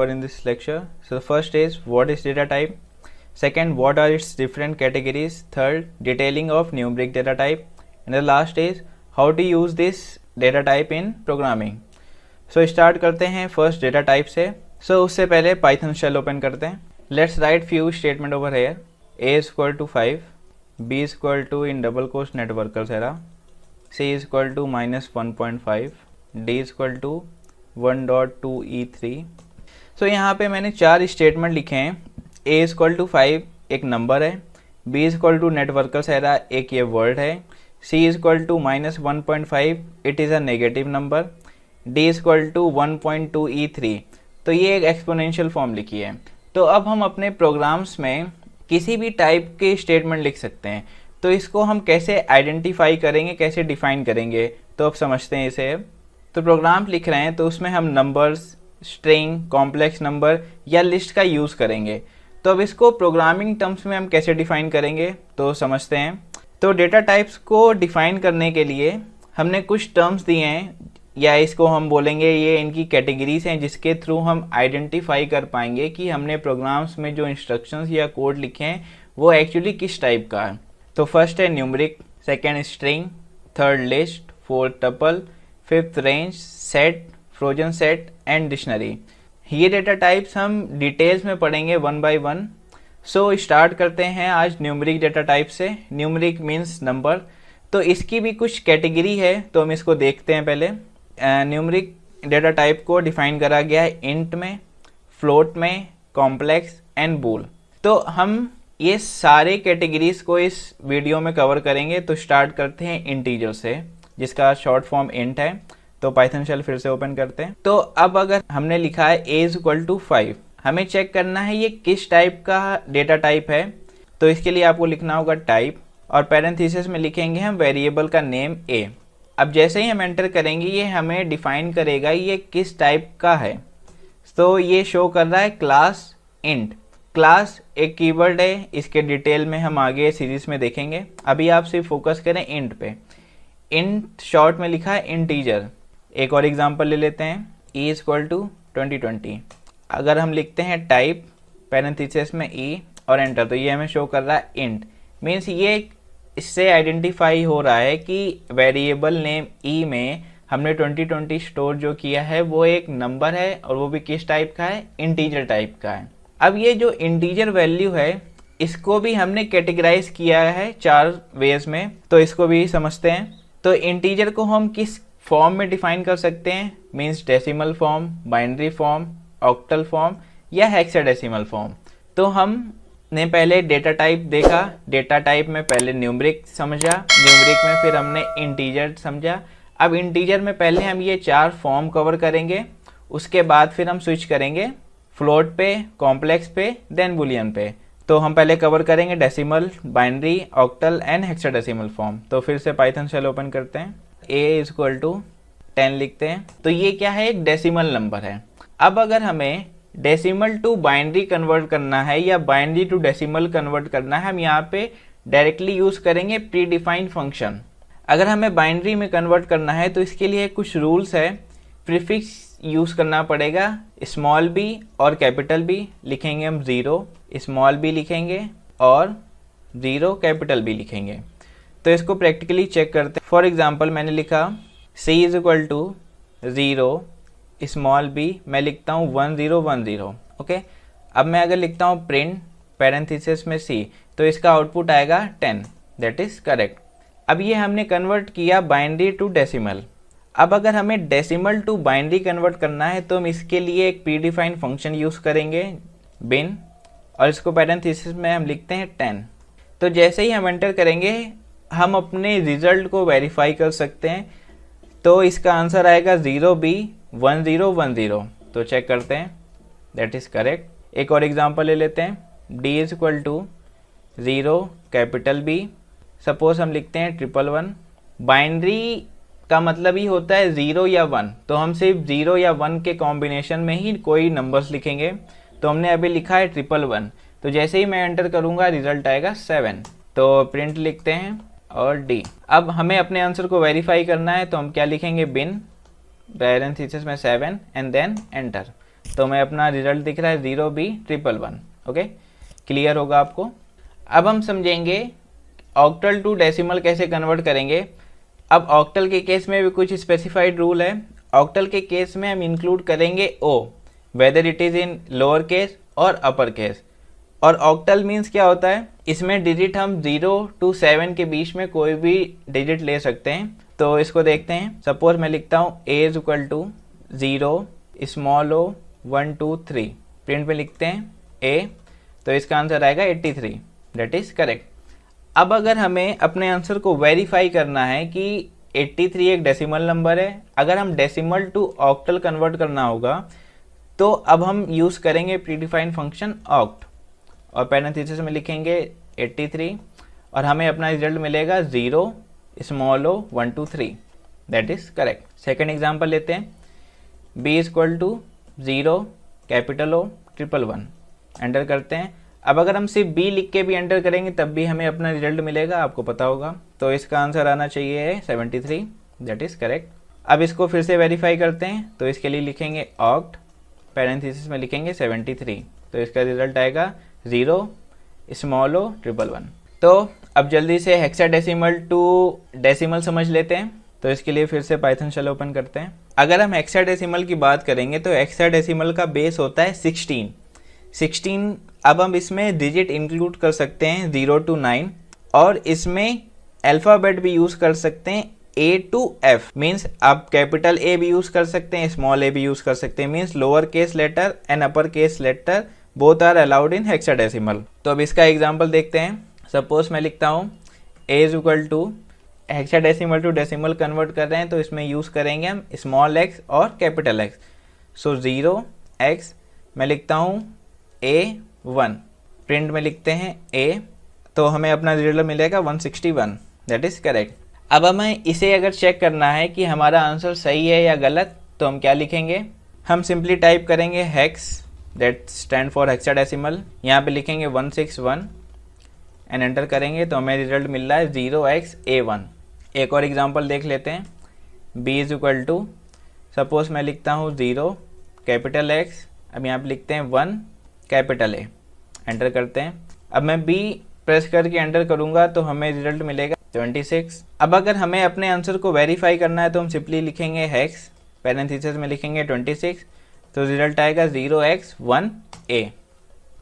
cover in this lecture. So the first is what is data type. Second, what are its different categories. Third, detailing of numeric data type. And the last is how to use this data type in programming. So start करते हैं first data type से. So उससे पहले Python shell open करते हैं. Let's write few statement over here. A is equal to 5, B is equal to in double quotes networkers error, C is equal to minus 1.5, D is equal to 1.2E3. So यहाँ पे मैंने 4 statement लिखे हैं. A is equal to 5 एक number है, B is equal to networkers error एक ये word है, C is equal to minus 1.5 it is a negative number, D is equal to 1.2E3. तो ये एक एक्सपोनेंशियल फॉर्म लिखी है. तो अब हम अपने प्रोग्राम्स में किसी भी टाइप के स्टेटमेंट लिख सकते हैं. तो इसको हम कैसे आइडेंटिफाई करेंगे, कैसे डिफाइन करेंगे, तो अब समझते हैं इसे. तो प्रोग्राम लिख रहे हैं तो उसमें हम नंबर्स, स्ट्रिंग, कॉम्प्लेक्स नंबर या लिस्ट का यूज़ करेंगे. तो अब इसको प्रोग्रामिंग टर्म्स में हम कैसे डिफाइन करेंगे तो समझते हैं. तो डेटा टाइप्स को डिफाइन करने के लिए हमने कुछ टर्म्स दिए हैं, या इसको हम बोलेंगे ये इनकी कैटेगरीज हैं जिसके थ्रू हम आइडेंटिफाई कर पाएंगे कि हमने प्रोग्राम्स में जो इंस्ट्रक्शंस या कोड लिखे हैं वो एक्चुअली किस टाइप का है. तो फर्स्ट है numeric, second string, third list, fourth tuple, fifth range, set, frozen set and dictionary. ये डेटा टाइप्स हम डिटेल्स में पढ़ेंगे one by one. So start करते हैं आज न्यूमरिक डेटा टाइप से. Numeric means number. तो इसकी भी कुछ कैटेगरी है तो हम इसको देखते हैं पहले. न्यूमरिक डेटा टाइप को डिफाइन करा गया है इंट में, फ्लोट में, कॉम्प्लेक्स एंड बूल. तो हम ये सारे कैटेगरीज को इस वीडियो में कवर करेंगे. तो स्टार्ट करते हैं इंटीजर से जिसका शॉर्ट फॉर्म इंट है. तो पाइथन शेल फिर से ओपन करते हैं. तो अब अगर हमने लिखा है a इज इक्वल टू 5, हमें चेक करना है ये किस टाइप का डेटा टाइप है. तो इसके लिए आपको लिखना होगा टाइप और पैरेंथेसिस में लिखेंगे हम वेरिएबल का नेम a. अब जैसे ही हम एंटर करेंगे ये हमें डिफाइन करेगा ये किस टाइप का है. तो ये शो कर रहा है क्लास इंट. क्लास एक कीवर्ड है, इसके डिटेल में हम आगे सीरीज में देखेंगे. अभी आप सिर्फ फोकस करें इंट पे. इंट शॉर्ट में लिखा है इंटीजर. एक और एग्जांपल ले लेते हैं. e is equal to 2020. अगर हम लिखते हैं टाइप पैरेंथेसिस में e और एंटर, तो ये हमें शो कर रहा है इंट. मीन्स ये इससे आइडेंटिफाई हो रहा है कि वेरिएबल नेम e में हमने 2020 स्टोर जो किया है वो एक नंबर है और वो भी किस टाइप का है, इंटीजर टाइप का है. अब ये जो इंटीजर वैल्यू है इसको भी हमने कैटेगराइज किया है 4 वेज में. तो इसको भी समझते हैं. तो इंटीजर को हम किस फॉर्म में डिफाइन कर सकते हैं, means decimal form, binary form, octal form या हेक्साडेसिमल फॉर्म. तो हमने पहले डेटा टाइप देखा. डेटा टाइप में पहले न्यूमरिक समझा, न्यूमरिक में फिर हमने इंटीजर समझा. अब इंटीजर में पहले हम ये 4 फॉर्म कवर करेंगे, उसके बाद फिर हम स्विच करेंगे फ्लोट पे, कॉम्प्लेक्स पे, देन बुलियन पे. तो हम पहले कवर करेंगे decimal, binary, octal and hexadecimal form. तो फिर से पाइथन शेल ओपन करते हैं. a इज इक्वल टू 10 लिखते हैं. तो ये क्या है, एक डेसिमल नंबर है. अब अगर हमें डेसिमल टू बाइनरी कन्वर्ट करना है या बाइनरी टू डेसिमल कन्वर्ट करना है, हम यहाँ पे डायरेक्टली यूज करेंगे प्री डिफाइंड फंक्शन. अगर हमें बाइनरी में कन्वर्ट करना है तो इसके लिए कुछ रूल्स है. प्रीफिक्स यूज करना पड़ेगा. स्मॉल बी और कैपिटल बी लिखेंगे हम 0, स्मॉल बी लिखेंगे और 0 कैपिटल बी लिखेंगे. तो इसको प्रैक्टिकली चेक करते हैं. फॉर एग्जांपल मैंने लिखा c is equal to 0 small b, मैं लिखता हूँ 1010. ओके. अब मैं अगर लिखता हूँ प्रिंट पैरेंथेसिस में c, तो इसका आउटपुट आएगा 10. That is correct. अब ये हमने कन्वर्ट किया बाइनरी टू डेसिमल. अब अगर हमें डेसिमल टू बाइनरी कन्वर्ट करना है तो हम इसके लिए एक प्री डिफाइंड फंक्शन यूज़ करेंगे बिन, और इसको पैरेंथेसिस में हम लिखते हैं 10. तो जैसे ही हम एंटर करेंगे हम अपने रिजल्ट को वेरीफाई कर सकते हैं. तो इसका आंसर आएगा 0B1010. तो चेक करते हैं, दैट इज़ करेक्ट. एक और एग्जांपल ले लेते हैं. d is equal to 0 capital B. Suppose हम लिखते हैं 111. बाइनरी का मतलब ही होता है 0 या 1, तो हम सिर्फ 0 या 1 के कॉम्बिनेशन में ही कोई नंबर्स लिखेंगे. तो हमने अभी लिखा है 111. तो जैसे ही मैं एंटर करूंगा रिजल्ट आएगा 7. तो प्रिंट लिखते हैं और d. अब हमें अपने आंसर को वेरीफाई करना है तो हम क्या लिखेंगे, बिन पैरेंथेसिस में 7 एंड देन एंटर. तो मैं अपना रिजल्ट दिख रहा है 0B111। ओके, क्लियर होगा आपको। अब हम समझेंगे ऑक्टल टू डेसिमल कैसे कन्वर्ट करेंगे। अब ऑक्टल के केस में भी कुछ स्पेसिफाइड रूल है। ऑक्टल के केस में हम इंक्लूड करेंगे O, whether it is in lower case और अपर केस। और ऑक्टल मीन्स क्या होता है, इसमें डिजिट हम 0 to 7 के बीच में कोई भी डिजिट ले सकते हैं। तो इसको देखते हैं। सपोज मैं लिखता हूँ a is equal to 0 small o 1 2 3, print में लिखते हैं a, तो इसका आंसर आएगा 83, दैट इज करेक्ट। अब अगर हमें अपने आंसर को वेरीफाई करना है कि 83 एक डेसिमल नंबर है, अगर हम डेसिमल टू ऑक्टल कन्वर्ट करना होगा तो अब हम यूज़ करेंगे प्रीडिफाइंड फंक्शन ऑक्ट और पैरेंथेसिस में लिखेंगे 83 और हमें अपना रिजल्ट मिलेगा 0 small o 1 2 3, that is correct. Second example लेते हैं। b is equal to 0 capital O 111, enter करते हैं। अब अगर हम सिर्फ b लिख के भी एंटर करेंगे तब भी हमें अपना रिजल्ट मिलेगा, आपको पता होगा। तो इसका आंसर आना चाहिए 73, दैट इज करेक्ट। अब इसको फिर से वेरीफाई करते हैं, तो इसके लिए लिखेंगे ऑक्ट, पैरेंथेसिस में लिखेंगे 73, तो इसका रिजल्ट आएगा 0 स्मॉल o 111। तो अब जल्दी से हेक्साडेसिमल टू डेसिमल समझ लेते हैं। तो इसके लिए फिर से पाइथन शेल ओपन करते हैं। अगर हम हेक्साडेसिमल की बात करेंगे तो हेक्साडेसिमल का बेस होता है 16। अब हम इसमें डिजिट इंक्लूड कर सकते हैं 0 to 9 और इसमें अल्फ़ाबेट भी यूज़ कर सकते हैं A to F, मीन्स आप कैपिटल A भी यूज़ कर सकते हैं, स्मॉल a भी यूज़ कर सकते हैं, means lower case letter and upper case letter both are allowed in hexadecimal. तो अब इसका एग्जांपल देखते हैं। सपोज मैं लिखता हूँ a is equal to, hexadecimal to decimal convert कर रहे हैं तो इसमें यूज़ करेंगे हम स्मॉल x और कैपिटल X। सो 0x मैं लिखता हूँ A1, प्रिंट में लिखते हैं A, तो हमें अपना रिजल्ट मिलेगा 161, दैट इज करेक्ट। अब हमें इसे अगर चेक करना है कि हमारा आंसर सही है या गलत, तो हम क्या लिखेंगे, हम सिंपली टाइप करेंगे hex, that stand for hexadecimal, यहाँ पे लिखेंगे 161 एंड एंटर करेंगे तो हमें रिजल्ट मिल रहा है 0xA1। एक और एग्जांपल देख लेते हैं। b is equal to, suppose मैं लिखता हूँ 0 कैपिटल X, अब यहाँ पे लिखते हैं 1 कैपिटल A, एंटर करते हैं। अब मैं b प्रेस करके एंटर करूँगा तो हमें रिजल्ट मिलेगा 26। अब अगर हमें अपने आंसर को वेरीफाई करना है तो हम सिंपली लिखेंगे हेक्स, पैरेंथेसिस में लिखेंगे 26, तो रिजल्ट आएगा 0x1A,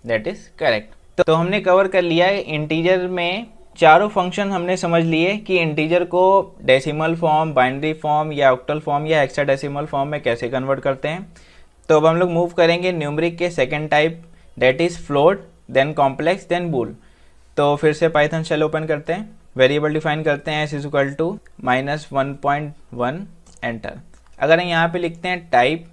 दैट इज करेक्ट। तो हमने कवर कर लिया है इंटीजर में चारों फंक्शन हमने समझ लिए कि इंटीजर को डेसिमल फॉर्म, बाइनरी फॉर्म या ऑक्टल फॉर्म या हेक्साडेसिमल फॉर्म में कैसे कन्वर्ट करते हैं। तो अब हम लोग मूव करेंगे न्यूमरिक के second type, that is float, then complex, then bool. तो फिर से पाइथन शेल ओपन करते हैं, वेरिएबल डिफाइन करते हैं s is equal to -1.1, enter. अगर हम यहाँ पे लिखते हैं टाइप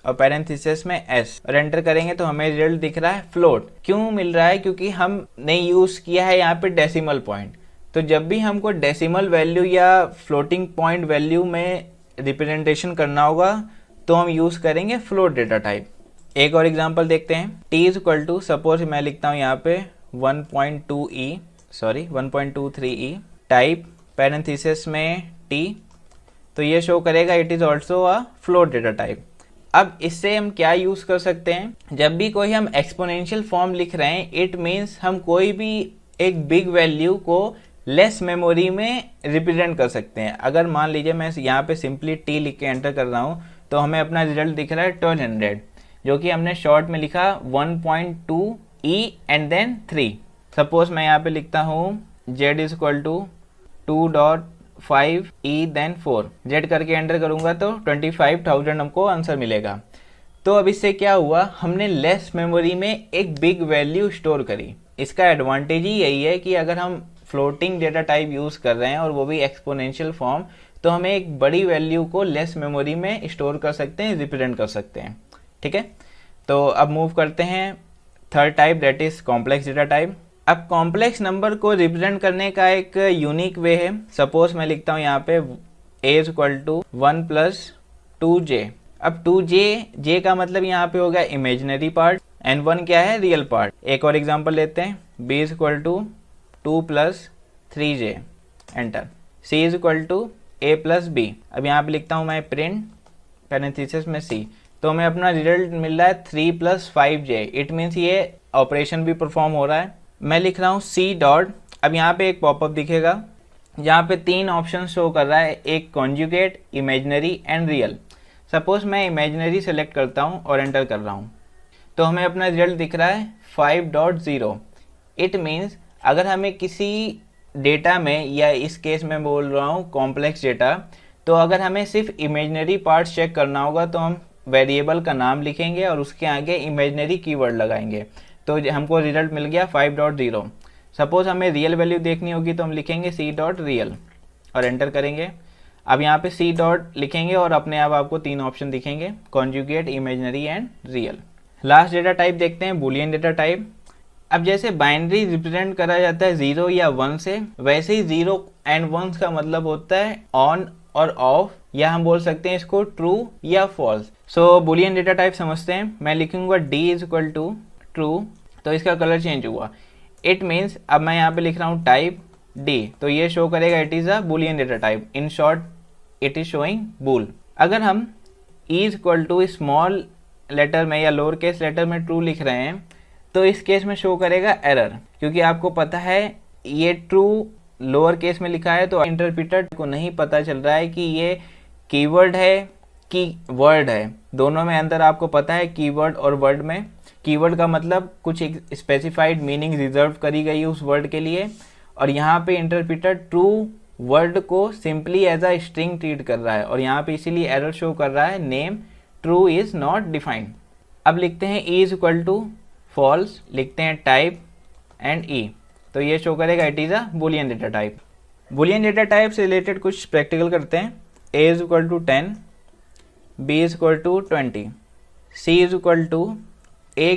और पैरेंथेसिस में s और एंटर करेंगे तो हमें रिजल्ट दिख रहा है फ्लोट। क्यों मिल रहा है, क्योंकि हमने यूज़ किया है यहाँ पे डेसिमल पॉइंट। तो जब भी हमको डेसिमल वैल्यू या फ्लोटिंग पॉइंट वैल्यू में रिप्रेजेंटेशन करना होगा तो हम यूज़ करेंगे फ्लोट डेटा टाइप। एक और एग्जांपल देखते हैं। t is equal to, suppose मैं लिखता हूँ यहाँ पे 1.23e, टाइप पैरेंथेसिस में t, तो ये शो करेगा it is also a float data type. अब इससे हम क्या यूज़ कर सकते हैं, जब भी कोई हम एक्सपोनेंशियल फॉर्म लिख रहे हैं, इट मीन्स हम कोई भी एक बिग वैल्यू को लेस मेमोरी में रिप्रेजेंट कर सकते हैं। अगर मान लीजिए मैं यहाँ पे सिंपली t लिख के एंटर कर रहा हूँ तो हमें अपना रिजल्ट दिख रहा है 1200, जो कि हमने शॉर्ट में लिखा 1.2e एंड देन 3। सपोज मैं यहाँ पे लिखता हूँ z is equal to 2.5e then 4, z करके एंटर करूँगा तो 25,000 हमको आंसर मिलेगा। तो अब इससे क्या हुआ, हमने लेस मेमोरी में एक बिग वैल्यू स्टोर करी। इसका एडवांटेज ही यही है कि अगर हम फ्लोटिंग डेटा टाइप यूज़ कर रहे हैं और वो भी एक्सपोनेंशियल फॉर्म, तो हमें एक बड़ी वैल्यू को लेस मेमोरी में स्टोर कर सकते हैं, रिप्रेजेंट कर सकते हैं। ठीक है, तो अब मूव करते हैं third type, that is complex data type. अब कॉम्प्लेक्स नंबर को रिप्रेजेंट करने का एक यूनिक वे है। सपोज मैं लिखता हूँ यहाँ पे a is equal to 1 + 2j। अब 2j का मतलब यहाँ पे हो गया इमेजिनरी पार्ट एंड 1 क्या है, रियल पार्ट। एक और एग्जांपल लेते हैं, b is equal to 2 + 3j, enter. c is equal to a + b। अब यहाँ पे लिखता हूँ मैं प्रिंट पैरेंथेसिस में c, तो हमें अपना रिजल्ट मिल रहा है 3 + 5j। इट मीन्स ये ऑपरेशन भी परफॉर्म हो रहा है। मैं लिख रहा हूँ सी डॉट, अब यहाँ पे एक पॉपअप दिखेगा जहाँ पे 3 ऑप्शन शो कर रहा है, एक conjugate, imaginary and real. Suppose मैं इमेजिनरी सेलेक्ट करता हूँ और एंटर कर रहा हूँ, तो हमें अपना रिजल्ट दिख रहा है 5.0। इट मीन्स अगर हमें किसी डेटा में, या इस केस में बोल रहा हूँ कॉम्प्लेक्स डेटा, तो अगर हमें सिर्फ इमेजिनरी पार्ट्स चेक करना होगा तो हम वेरिएबल का नाम लिखेंगे और उसके आगे इमेजिनरी कीवर्ड लगाएंगे, तो हमको रिजल्ट मिल गया 5.0। सपोज हमें रियल वैल्यू देखनी होगी तो हम लिखेंगे सी डॉट रियल और एंटर करेंगे। अब यहाँ पे सी डॉट लिखेंगे और अपने आप आपको 3 ऑप्शन दिखेंगे, conjugate, imaginary and real. Last data type देखते हैं, बूलियन डेटा टाइप। अब जैसे बाइनरी रिप्रेजेंट करा जाता है 0 या 1 से, वैसे ही 0 एंड 1 का मतलब होता है ऑन और ऑफ, या हम बोल सकते हैं इसको ट्रू या फॉल्स। सो बूलियन डेटा टाइप समझते हैं। मैं लिखूंगा d = ट्रू, तो इसका कलर चेंज हुआ। इट मीन्स अब मैं यहाँ पे लिख रहा हूँ टाइप d, तो ये शो करेगा it is a boolean data type. In short it is showing bool. अगर हम = स्मॉल लेटर में या लोअर केस लेटर में ट्रू लिख रहे हैं तो इस केस में शो करेगा एरर, क्योंकि आपको पता है ये ट्रू लोअर केस में लिखा है, तो इंटरप्रेटर को नहीं पता चल रहा है कि ये कीवर्ड है कि वर्ड है। दोनों में अंतर आपको पता है, कीवर्ड और वर्ड में। कीवर्ड का मतलब कुछ एक स्पेसिफाइड मीनिंग रिजर्व करी गई है उस वर्ड के लिए, और यहाँ पे इंटरप्रेटर ट्रू वर्ड को simply as a string treat कर रहा है, और यहाँ पे इसीलिए एरर शो कर रहा है, name true is not defined. अब लिखते हैं e = फॉल्स, लिखते हैं टाइप एंड e, तो ये शो करेगा it is a boolean data type. Boolean data type से रिलेटेड कुछ प्रैक्टिकल करते हैं। a = 10, b = 20, c = a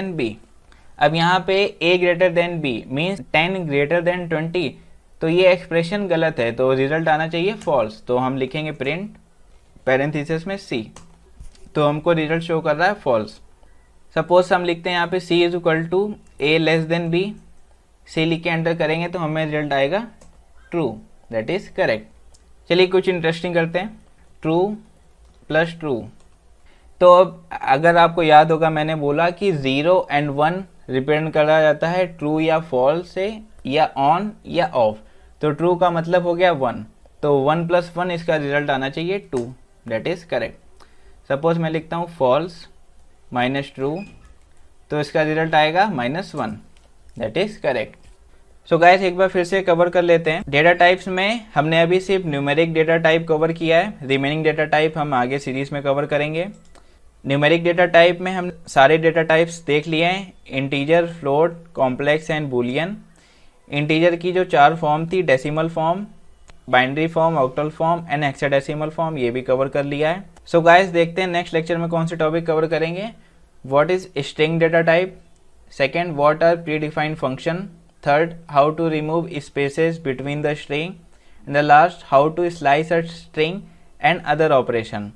> b। अब यहाँ पे a > b मीन्स 10 > 20, तो ये एक्सप्रेशन गलत है, तो रिजल्ट आना चाहिए फॉल्स। तो हम लिखेंगे प्रिंट पैरेंथेसिस में c, तो हमको रिजल्ट शो कर रहा है फॉल्स। सपोज हम लिखते हैं यहाँ पे c = a b, c लिख के एंटर करेंगे तो हमें रिजल्ट आएगा ट्रू, दैट इज करेक्ट। चलिए कुछ इंटरेस्टिंग करते हैं, ट्रू प्लस ट्रू। तो अब अगर आपको याद होगा मैंने बोला कि 0 एंड 1 रिप्रेजेंट करा जाता है ट्रू या फॉल्स से, या ऑन या ऑफ, तो ट्रू का मतलब हो गया 1, तो 1 + 1 इसका रिजल्ट आना चाहिए 2, दैट इज करेक्ट। सपोज मैं लिखता हूँ फॉल्स माइनस ट्रू, तो इसका रिजल्ट आएगा -1, that is correct. So guys एक बार फिर से कवर कर लेते हैं। डेटा टाइप्स में हमने अभी सिर्फ न्यूमेरिक डेटा टाइप कवर किया है, रिमेनिंग डेटा टाइप हम आगे सीरीज में कवर करेंगे। न्यूमेरिक डेटा टाइप में हम सारे डेटा टाइप्स देख लिए हैं, integer, float, complex and Boolean. Integer की जो 4 फॉर्म थी, decimal form, binary form, octal form and hexadecimal form, ये भी कवर कर लिया है। सो गाइस देखते हैं नेक्स्ट लेक्चर में कौन से टॉपिक कवर करेंगे। What is string data type, second what are predefined function, third how to remove spaces between the string, and the last how to slice a string and other operation.